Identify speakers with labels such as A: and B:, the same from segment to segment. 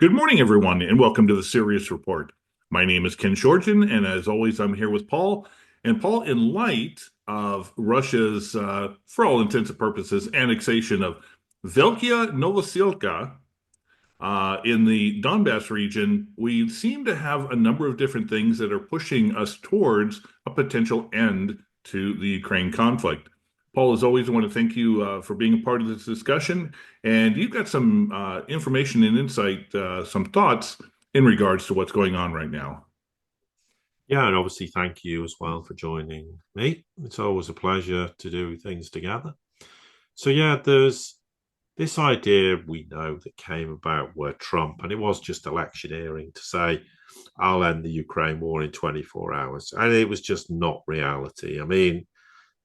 A: Good morning, everyone, and welcome to the Sirius Report. My name is Ken Shorten, and as always, I'm here with Paul. And Paul, in light of Russia's, for all intents and purposes, annexation of Velkia Novosilka in the Donbass region, we seem to have a number of different things that are pushing us towards a potential end to the Ukraine conflict. Paul, as always, I want to thank you for being a part of this discussion. And you've got some information and insight, some thoughts in regards to what's going on right now.
B: Yeah, and obviously thank you as well for joining me. It's always a pleasure to do things together. So yeah, there's this idea we know that came about where Trump, and it was just electioneering to say, I'll end the Ukraine war in 24 hours. And it was just not reality. I mean,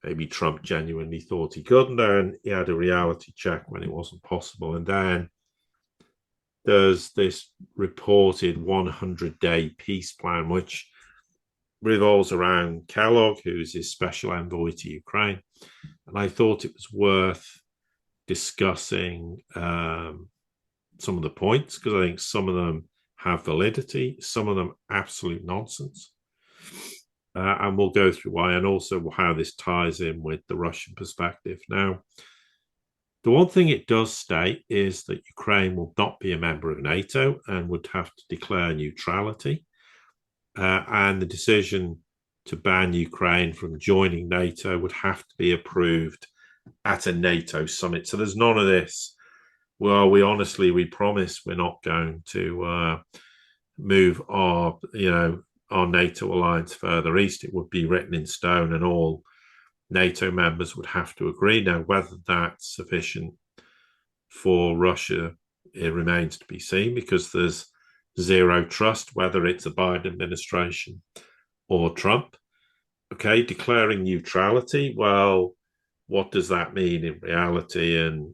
B: maybe Trump genuinely thought he could, and then he had a reality check when it wasn't possible. And then there's this reported 100-day peace plan, which revolves around Kellogg, who's his special envoy to Ukraine. And I thought it was worth discussing some of the points, because I think some of them have validity, some of them absolute nonsense. And we'll go through why, and also how this ties in with the Russian perspective. Now, the one thing it does state is that Ukraine will not be a member of NATO and would have to declare neutrality. And the decision to ban Ukraine from joining NATO would have to be approved at a NATO summit. So there's none of this. Well, we promise we're not going to move our NATO alliance further east. It would be written in stone, and all NATO members would have to agree. Now, whether that's sufficient for Russia, it remains to be seen, because there's zero trust, whether it's a Biden administration or Trump. Okay, declaring neutrality. Well, what does that mean in reality? And,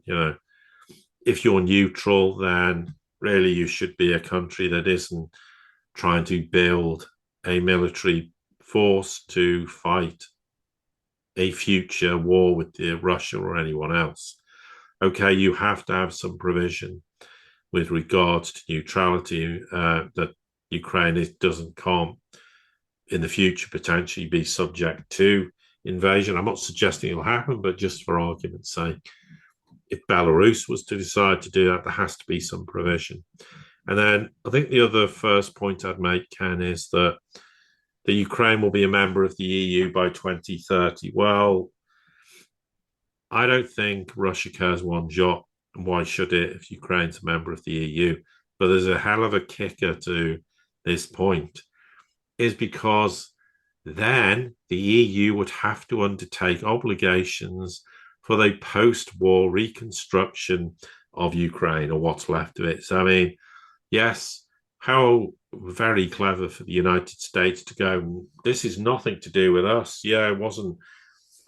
B: if you're neutral, then really you should be a country that isn't trying to build a military force to fight a future war with Russia or anyone else. Okay, you have to have some provision with regards to neutrality, that Ukraine can't in the future potentially be subject to invasion. I'm not suggesting it'll happen, but just for argument's sake, if Belarus was to decide to do that, there has to be some provision. And then I think the other first point I'd make, Ken, is that the Ukraine will be a member of the EU by 2030. Well, I don't think Russia cares one jot. And why should it if Ukraine's a member of the EU? But there's a hell of a kicker to this point, is because then the EU would have to undertake obligations for the post-war reconstruction of Ukraine, or what's left of it. So, I mean, yes, how very clever for the United States to go, this is nothing to do with us. Yeah, it wasn't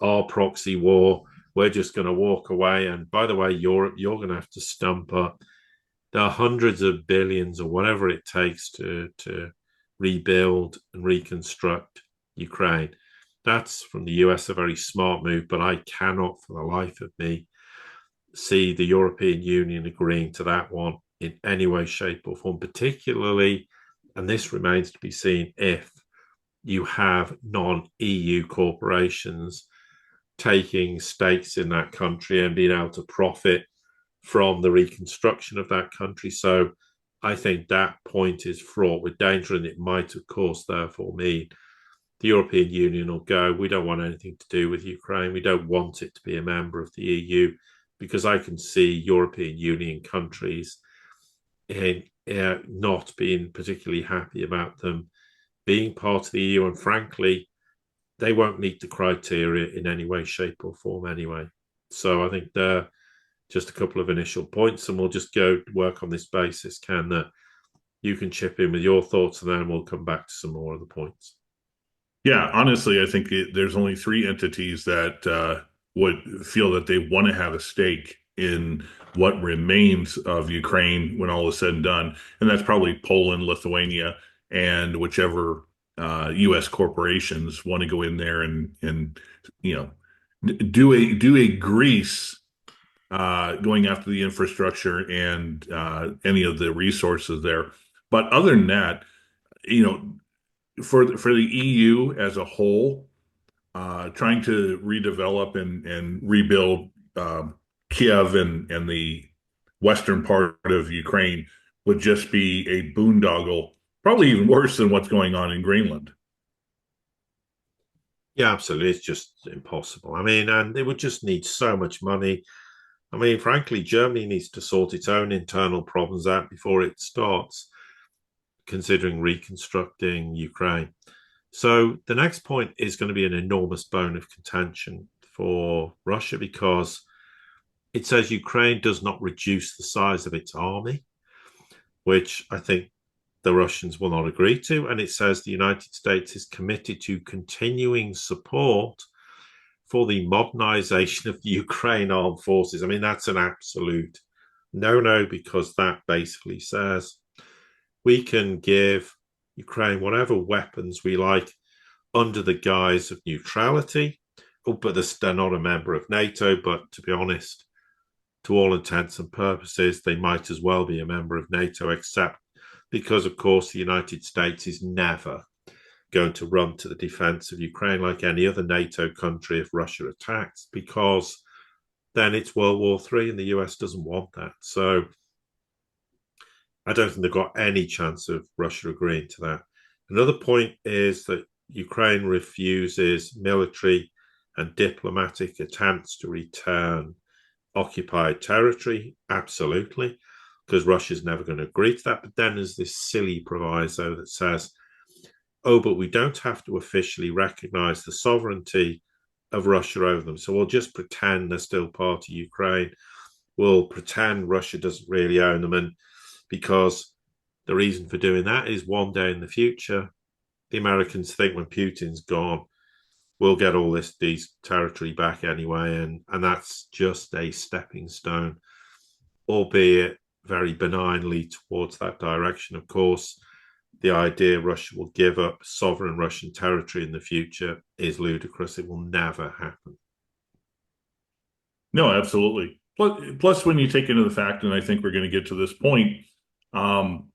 B: our proxy war. We're just going to walk away. And by the way, Europe, you're going to have to stump up. There are hundreds of billions or whatever it takes to rebuild and reconstruct Ukraine. That's, from the US, a very smart move, but I cannot for the life of me see the European Union agreeing to that one in any way, shape, or form, particularly, and this remains to be seen, if you have non-EU corporations taking stakes in that country and being able to profit from the reconstruction of that country. So I think that point is fraught with danger, and it might, of course, therefore mean the European Union will go, we don't want anything to do with Ukraine. We don't want it to be a member of the EU, because I can see European Union countries not being particularly happy about them being part of the EU. And frankly, they won't meet the criteria in any way, shape, or form anyway. So I think they're just a couple of initial points, and we'll just go work on this basis, Ken, that you can chip in with your thoughts, and then we'll come back to some more of the points.
A: Yeah, honestly, I think there's only three entities that would feel that they want to have a stake in what remains of Ukraine when all is said and done, and that's probably Poland, Lithuania, and whichever U.S. corporations want to go in there and do a Greece going after the infrastructure and any of the resources there. But other than that, you know, for the EU as a whole, trying to redevelop and rebuild Kiev and the western part of Ukraine would just be a boondoggle, probably even worse than what's going on in Greenland.
B: Yeah, absolutely. It's just impossible. I mean, and it would just need so much money. I mean, frankly, Germany needs to sort its own internal problems out before it starts considering reconstructing Ukraine. So the next point is going to be an enormous bone of contention for Russia because it says Ukraine does not reduce the size of its army, which I think the Russians will not agree to. And it says the United States is committed to continuing support for the modernization of the Ukraine armed forces. I mean, that's an absolute no because that basically says we can give Ukraine whatever weapons we like under the guise of neutrality. Oh, but they're not a member of NATO. But to be honest, to all intents and purposes, they might as well be a member of NATO, except because, of course, the United States is never going to run to the defense of Ukraine like any other NATO country if Russia attacks, because then it's World War III and the US doesn't want that. So I don't think they've got any chance of Russia agreeing to that. Another point is that Ukraine refuses military and diplomatic attempts to return occupied territory. Absolutely, because Russia's never going to agree to that. But then there's this silly proviso that says, oh, but we don't have to officially recognize the sovereignty of Russia over them. So we'll just pretend they're still part of Ukraine. We'll pretend Russia doesn't really own them. And because the reason for doing that is one day in the future, the Americans think when Putin's gone, we'll get all these territory back anyway. And that's just a stepping stone, albeit very benignly towards that direction. Of course, the idea Russia will give up sovereign Russian territory in the future is ludicrous. It will never happen.
A: No, absolutely. Plus, when you take into the fact, and I think we're going to get to this point, um,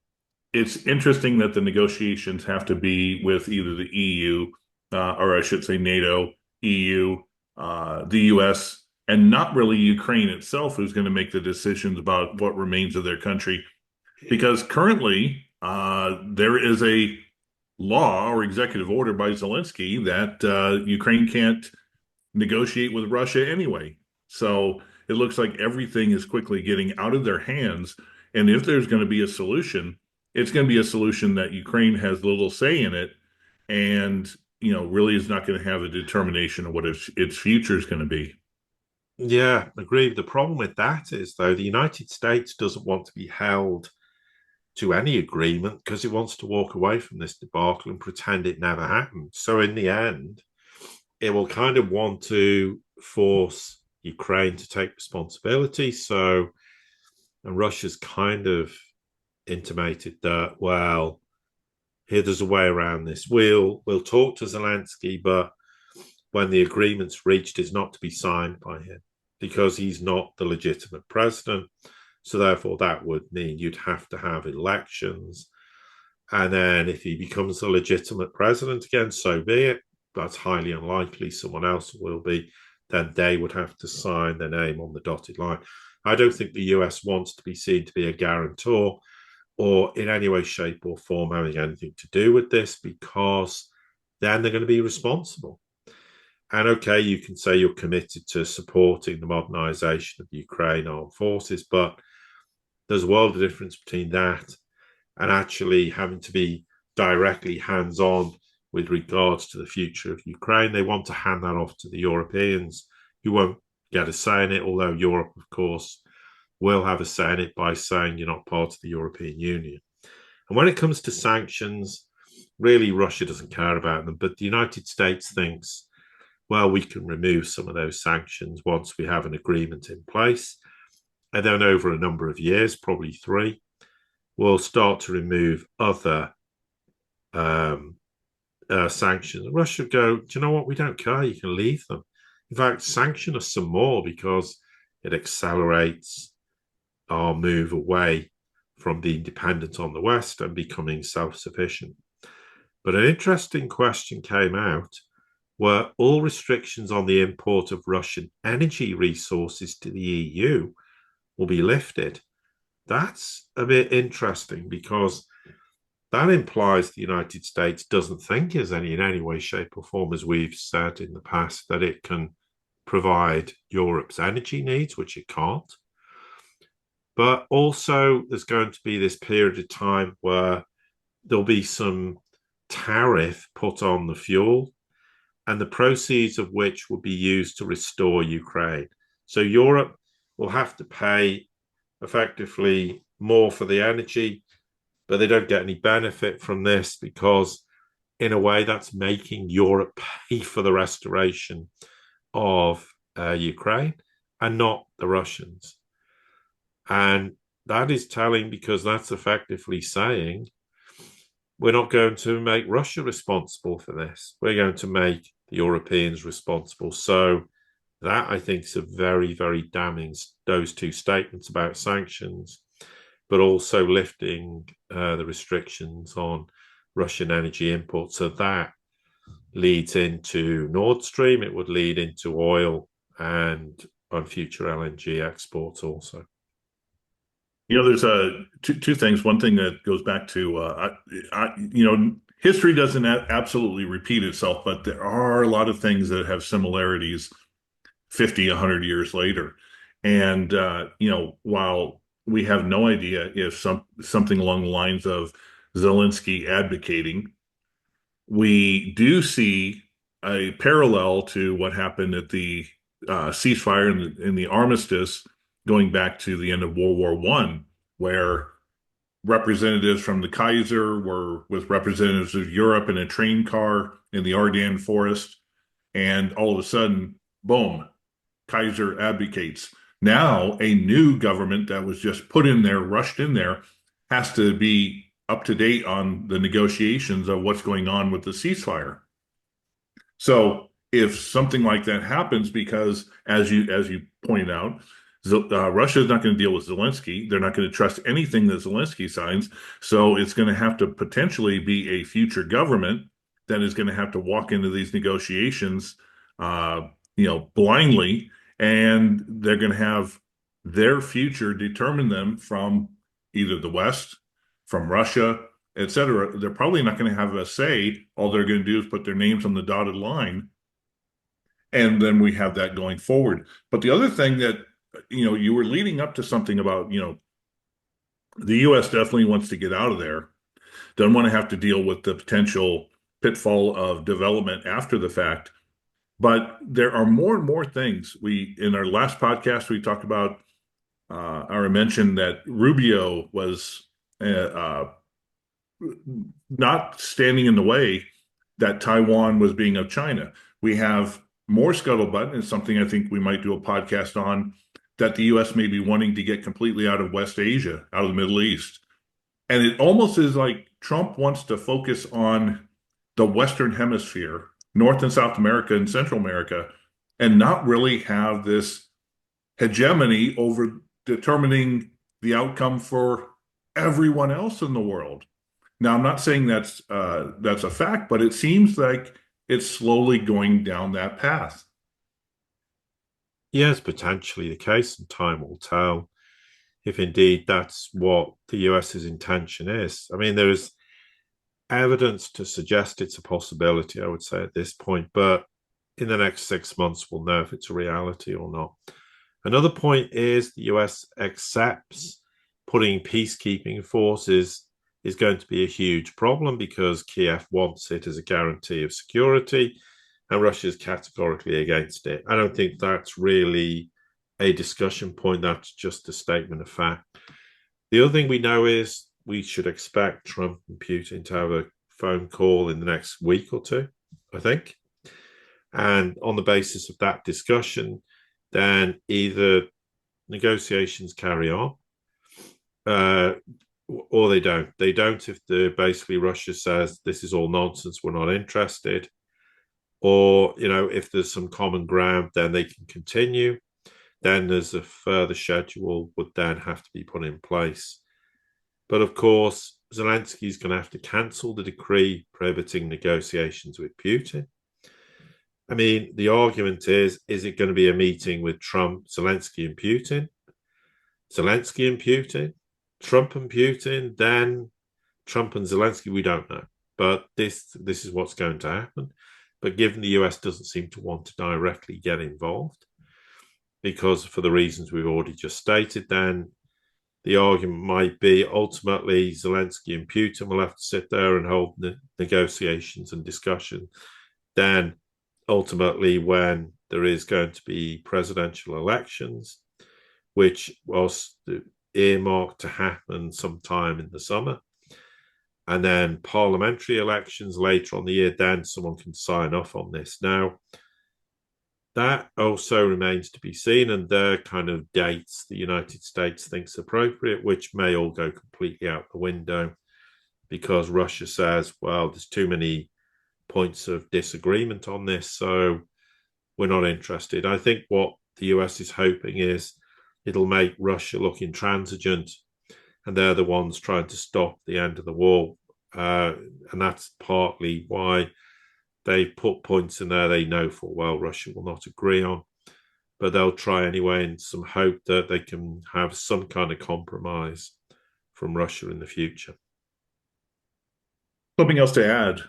A: it's interesting that the negotiations have to be with either the EU, or I should say NATO, EU, the US, and not really Ukraine itself, who's going to make the decisions about what remains of their country. Because currently, there is a law or executive order by Zelensky that Ukraine can't negotiate with Russia anyway. So it looks like everything is quickly getting out of their hands. And if there's going to be a solution, it's going to be a solution that Ukraine has little say in it, and really is not going to have a determination of what its future is going to be.
B: Yeah, agreed. The problem with that is, though, the United States doesn't want to be held to any agreement because it wants to walk away from this debacle and pretend it never happened. So in the end, it will kind of want to force Ukraine to take responsibility. So, and Russia's kind of intimated that, well, here there's a way around this. We'll talk to Zelensky, but when the agreement's reached, it's not to be signed by him because he's not the legitimate president. So therefore, that would mean you'd have to have elections. And then if he becomes the legitimate president again, so be it. That's highly unlikely. Someone else will be. Then they would have to sign their name on the dotted line. I don't think the US wants to be seen to be a guarantor or in any way, shape, or form having anything to do with this, because then they're going to be responsible. And okay, you can say you're committed to supporting the modernization of the Ukraine armed forces, but there's a world of difference between that and actually having to be directly hands-on with regards to the future of Ukraine. They want to hand that off to the Europeans, who won't get a say in it, although Europe, of course, will have a say in it by saying you're not part of the European Union. And when it comes to sanctions, really Russia doesn't care about them, but the United States thinks, well, we can remove some of those sanctions once we have an agreement in place. And then over a number of years, probably 3, we'll start to remove other sanctions. Russia go, do you know what? We don't care. You can leave them. In fact, sanction us some more because it accelerates our move away from being dependent on the West and becoming self-sufficient. But an interesting question came out where all restrictions on the import of Russian energy resources to the EU will be lifted. That's a bit interesting because that implies the United States doesn't think in any way, shape, or form, as we've said in the past, that it can provide Europe's energy needs, which it can't. But also, there's going to be this period of time where there'll be some tariff put on the fuel, and the proceeds of which will be used to restore Ukraine. So Europe will have to pay effectively more for the energy, but they don't get any benefit from this because, in a way, that's making Europe pay for the restoration of Ukraine and not the Russians. And that is telling because that's effectively saying we're not going to make Russia responsible for this. We're going to make the Europeans responsible. So that, I think, is a very, very damning, those two statements about sanctions, but also lifting the restrictions on Russian energy imports. So that leads into Nord Stream. It would lead into oil and on future LNG exports also.
A: There's two things. One thing that goes back to, history doesn't absolutely repeat itself, but there are a lot of things that have similarities 50, 100 years later. And, while we have no idea if something along the lines of Zelensky advocating, we do see a parallel to what happened at the ceasefire in the armistice going back to the end of World War I, where representatives from the Kaiser were with representatives of Europe in a train car in the Ardennes forest, and all of a sudden, boom, Kaiser abdicates. Now, a new government that was just put in there, rushed in there, has to be up to date on the negotiations of what's going on with the ceasefire. So if something like that happens, because as you pointed out, Russia is not going to deal with Zelensky. They're not going to trust anything that Zelensky signs. So it's going to have to potentially be a future government that is going to have to walk into these negotiations, blindly, and they're going to have their future determine them from either the West, from Russia, etc. They're probably not going to have a say. All they're going to do is put their names on the dotted line, and then we have that going forward. But the other thing that you were leading up to something about, the U.S. definitely wants to get out of there. Doesn't want to have to deal with the potential pitfall of development after the fact. But there are more and more things. In our last podcast, we talked about, or I mentioned that Rubio was not standing in the way that Taiwan was being of China. We have more scuttlebutt, and something I think we might do a podcast on, that the U.S. may be wanting to get completely out of West Asia, out of the Middle East. And it almost is like Trump wants to focus on the Western Hemisphere, North and South America and Central America, and not really have this hegemony over determining the outcome for everyone else in the world. Now, I'm not saying that's a fact, but it seems like it's slowly going down that path.
B: Yes, potentially the case, and time will tell if indeed that's what the US's intention is. I mean, there is evidence to suggest it's a possibility, I would say, at this point, but in the next 6 months, we'll know if it's a reality or not. Another point is the US accepts putting peacekeeping forces is going to be a huge problem because Kiev wants it as a guarantee of security, and Russia is categorically against it. I don't think that's really a discussion point. That's just a statement of fact. The other thing we know is we should expect Trump and Putin to have a phone call in the next week or two, I think. And on the basis of that discussion, then either negotiations carry on or they don't. They don't if basically Russia says this is all nonsense, we're not interested. Or, if there's some common ground, then they can continue. then there's a further schedule would then have to be put in place. But of course, Zelensky's going to have to cancel the decree prohibiting negotiations with Putin. I mean, the argument is it going to be a meeting with Trump, Zelensky, and Putin? Zelensky and Putin? Trump and Putin? Then Trump and Zelensky? We don't know. But this is what's going to happen. But given the US doesn't seem to want to directly get involved, because for the reasons we've already just stated, then the argument might be ultimately Zelensky and Putin will have to sit there and hold the negotiations and discussion. Then ultimately, when there is going to be presidential elections, which was earmarked to happen sometime in the summer, and then parliamentary elections later on the year, then someone can sign off on this. Now, that also remains to be seen, and there are kind of dates the United States thinks appropriate, which may all go completely out the window because Russia says, well, there's too many points of disagreement on this, so we're not interested. I think what the US is hoping is it'll make Russia look intransigent, and they're the ones trying to stop the end of the war. And that's partly why they put points in there they know full well Russia will not agree on, but they'll try anyway in some hope that they can have some kind of compromise from Russia in the future.
A: Something else to add.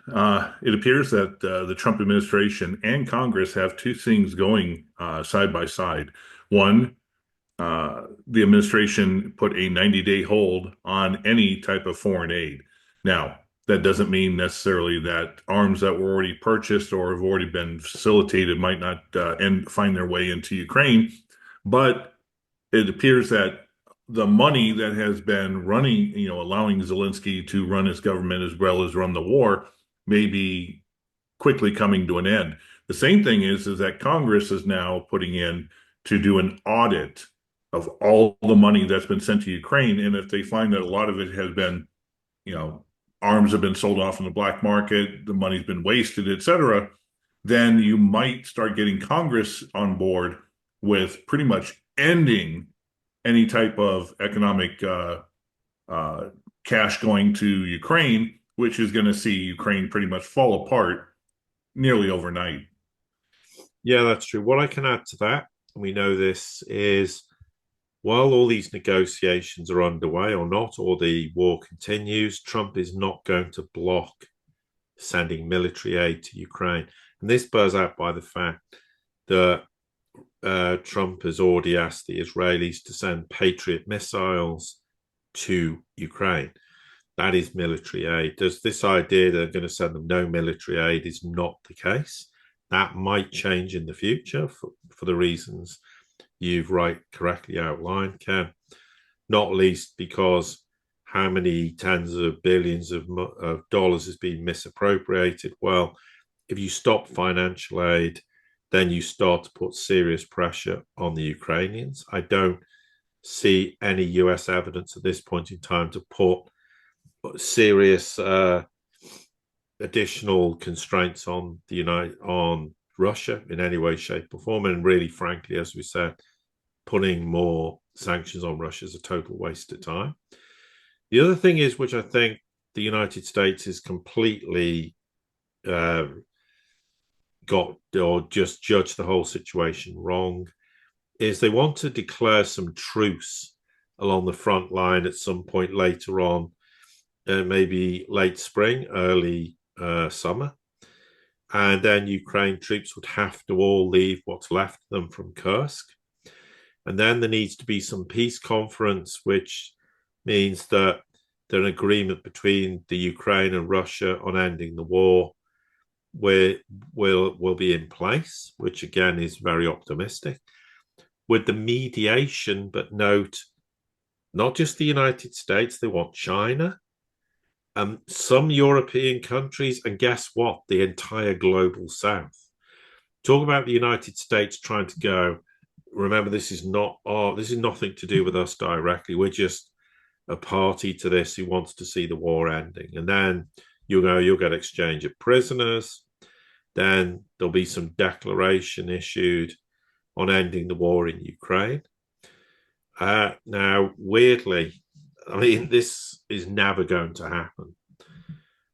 A: It appears that the Trump administration and Congress have two things going side by side. One, the administration put a 90-day hold on any type of foreign aid. Now, that doesn't mean necessarily that arms that were already purchased or have already been facilitated might not find their way into Ukraine, but it appears that the money that has been running, allowing Zelensky to run his government as well as run the war may be quickly coming to an end. The same thing is that Congress is now putting in to do an audit of all the money that's been sent to Ukraine. And if they find that a lot of it has been, arms have been sold off in the black market, the money's been wasted, etc., then you might start getting Congress on board with pretty much ending any type of economic cash going to Ukraine, which is going to see Ukraine pretty much fall apart nearly overnight.
B: Yeah, that's true. What I can add to that, we know this, is while all these negotiations are underway or not, or the war continues, Trump is not going to block sending military aid to Ukraine. And this bears out by the fact that Trump has already asked the Israelis to send Patriot missiles to Ukraine. That is military aid. There's this idea that they're going to send them no military aid is not the case. That might change in the future for the reasons you've correctly outlined, Ken. Not least because how many tens of billions of dollars has been misappropriated. Well, if you stop financial aid, then you start to put serious pressure on the Ukrainians. I don't see any US evidence at this point in time to put serious additional constraints on Russia in any way, shape, or form. And really, frankly, as we said, putting more sanctions on Russia is a total waste of time. The other thing is, which I think the United States is completely got or just judged the whole situation wrong, is they want to declare some truce along the front line at some point later on, maybe late spring, early summer. And then Ukraine troops would have to all leave what's left of them from Kursk. And then there needs to be some peace conference, which means that an agreement between the Ukraine and Russia on ending the war will be in place, which again is very optimistic. With the mediation, but note, not just the United States, they want China, some European countries, and guess what? The entire global south. Talk about the United States trying to go, remember, this is nothing to do with us directly. We're just a party to this who wants to see the war ending. And then you'll get exchange of prisoners. Then there'll be some declaration issued. on ending the war in Ukraine. Now, weirdly, I mean, this is never going to happen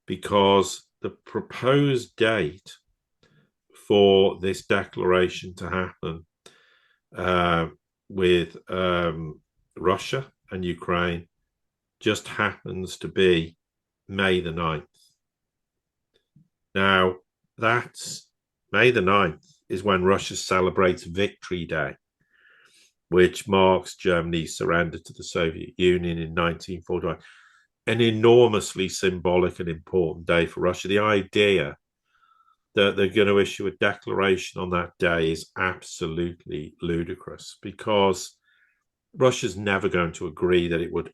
B: because the proposed date for this declaration to happen with Russia and Ukraine just happens to be May the 9th. Now, that's May the 9th is when Russia celebrates Victory Day, which marks Germany's surrender to the Soviet Union in 1945. An enormously symbolic and important day for Russia. The idea that they're going to issue a declaration on that day is absolutely ludicrous because Russia's never going to agree that it would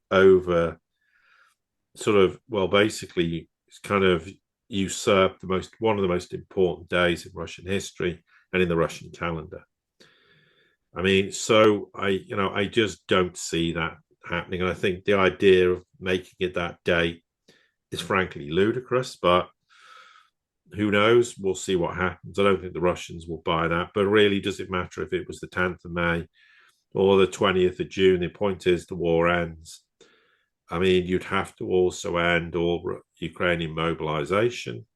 B: basically kind of usurp one of the most important days in Russian history and in the Russian calendar. I mean, so I just don't see that happening. And I think the idea of making it that date is frankly ludicrous, but who knows? We'll see what happens. I don't think the Russians will buy that, but really, does it matter if it was the 10th of May or the 20th of June? The point is the war ends. I mean, you'd have to also end all Ukrainian mobilization.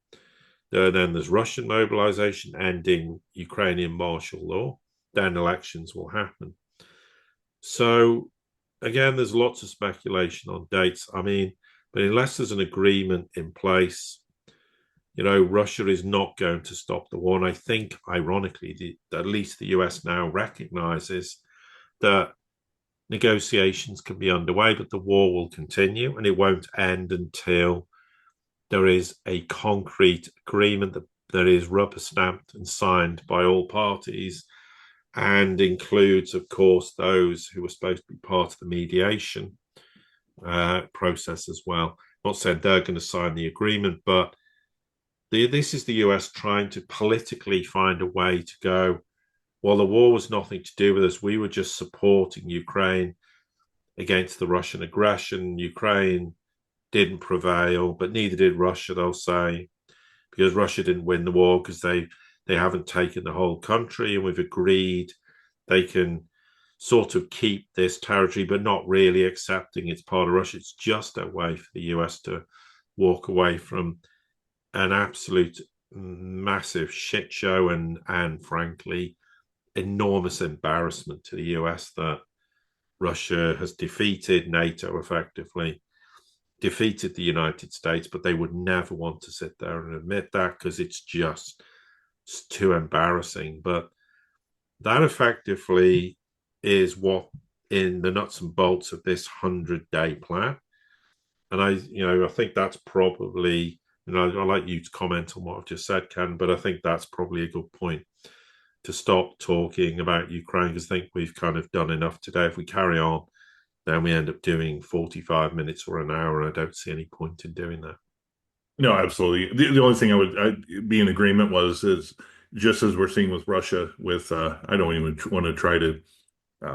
B: Then there's Russian mobilization ending Ukrainian martial law. Then elections will happen. So, again, there's lots of speculation on dates. I mean, but unless there's an agreement in place, Russia is not going to stop the war. And I think, ironically, at least the US now recognizes that negotiations can be underway, but the war will continue and it won't end until there is a concrete agreement that is rubber stamped and signed by all parties and includes, of course, those who are supposed to be part of the mediation process as well. Not said they're going to sign the agreement, but this is the US trying to politically find a way to go, well, the war was nothing to do with us. We were just supporting Ukraine against the Russian aggression. Ukraine didn't prevail, but neither did Russia, they'll say, because Russia didn't win the war because they haven't taken the whole country, and we've agreed they can sort of keep this territory, but not really accepting it's part of Russia. It's just a way for the US to walk away from an absolute massive shit show and frankly, enormous embarrassment to the US that Russia has defeated NATO effectively, defeated the United States, but they would never want to sit there and admit that because it's too embarrassing. But that effectively is what in the nuts and bolts of this 100-day plan. And I think that's probably, I'd like you to comment on what I've just said, Ken, but I think that's probably a good point to stop talking about Ukraine because I think we've kind of done enough today. If we carry on, then we end up doing 45 minutes or an hour. I don't see any point in doing that.
A: No, absolutely. The only thing I'd be in agreement is just as we're seeing with Russia, with I don't even want to try to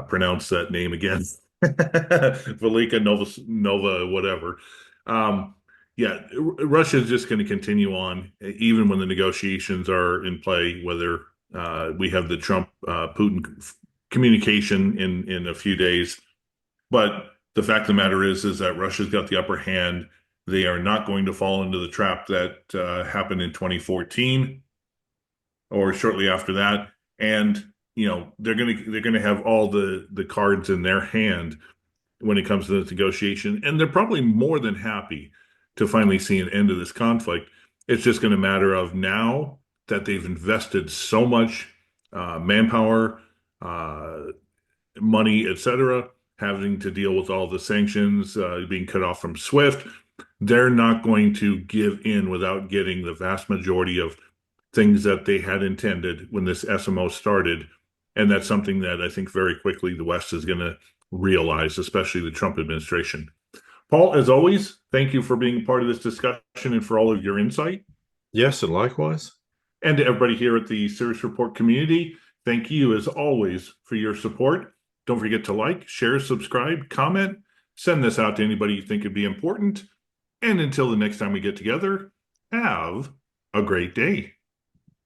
A: pronounce that name again, Velika Nova, whatever. Yeah, Russia is just going to continue on, even when the negotiations are in play, whether we have the Trump-Putin communication in a few days. But the fact of the matter is that Russia's got the upper hand. They are not going to fall into the trap that happened in 2014 or shortly after that. And, they're going to have all the cards in their hand when it comes to this negotiation. And they're probably more than happy to finally see an end to this conflict. It's just going to matter of now that they've invested so much manpower, money, etc., having to deal with all the sanctions, being cut off from SWIFT. They're not going to give in without getting the vast majority of things that they had intended when this SMO started. And that's something that I think very quickly the West is going to realize, especially the Trump administration. Paul, as always, thank you for being part of this discussion and for all of your insight.
B: Yes, and likewise.
A: And to everybody here at the Sirius Report community, thank you as always for your support. Don't forget to like, share, subscribe, comment, send this out to anybody you think would be important. And until the next time we get together, have a great day.